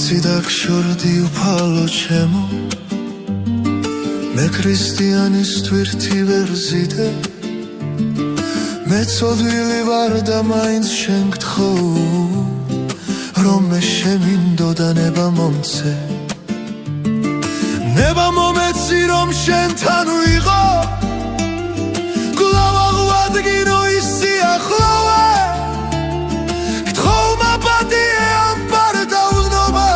ვიცი დაგშორდი უფალო ჩემო მე ქრისტიანის თვირთი ვერ ვზიდე მე ცოდვილი ვარ და მაინც შენ გთხოვ რომ მე შემინდოდა ნება მომცე ნება მომეცი რომ შენთან ვიყო კვლავ აღვადგინო ის სიახლოვე გთხოვ მაპატიე ამ პარ დავნობა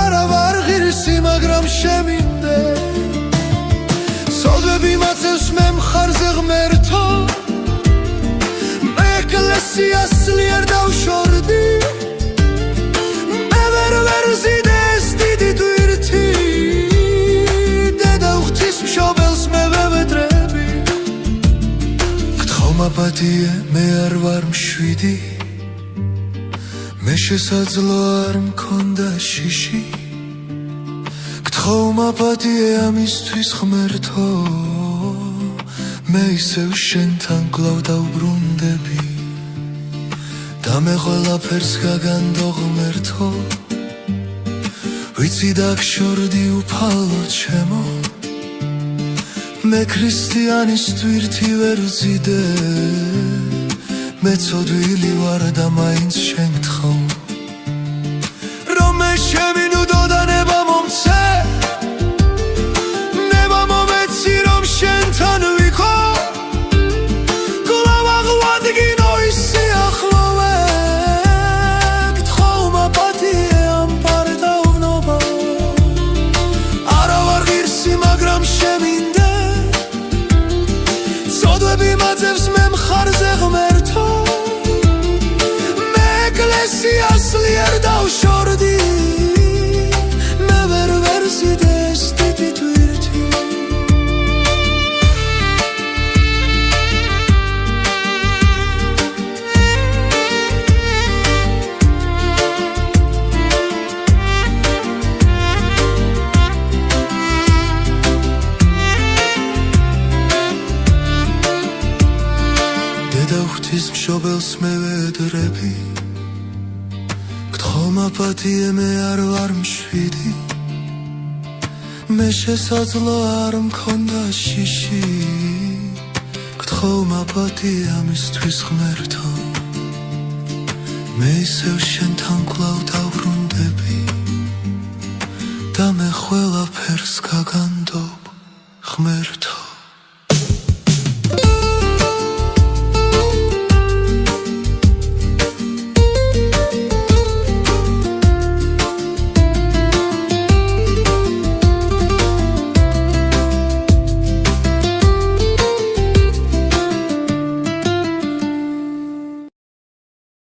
არა ვარ ღირსი მაგრამ შემინდე სოდვები მაწევს მე მხარზე ღმერთო მე ეკლესიას სლიერ დავშორდი მე ვერ ვზიდე ეს დიდი თვირთი დედა ღვთის მშობელს მე ვევედრები გთხოვ მაპატიე მე არ ვარ მშვიდი მე შესაძლო არ მქონდა შიში გთხოვ მაპატიე ამისთვის ღმერთო მე ისევ შენთან კვლავ დავბრუნდები და მე ყველაფერს გაგანდო ღმერთო ვიცი დაგშორდი უფალო ჩემო მე ქრისტიანის თვირთი ვერ ვზიდე მე ცოდვილი ვარ და მაინც შენ გთხოვ რომ მე შემინდოდა ნება მომცე ნება მომეცი რომ შენთან ვიყო კვლავ აღვადგინო ის სიახლოვე გთხოვ მაპატიე ამ პარ დავნობა არა ვარ ღირსი მაგრამ შემინდე ცოდვები მაწევს მე მხარზე ღმერთო მე ეკლესიას სლიერ დავშორდი მე ვერ ვზიდე ეს დიდი თვირთი დედა ღვთის მშობელს მე ვედრები გთხოვ მაპატიე მე არ ვარ მშვიდი მე შესაძლო არ მქონდა შიში გთხოვ მაპატიე ამისთვის ღმერთო მე ისევ შენთან კვლავ დავბრუნდები და მე ყველაფერს გაგანდობ ღმერთო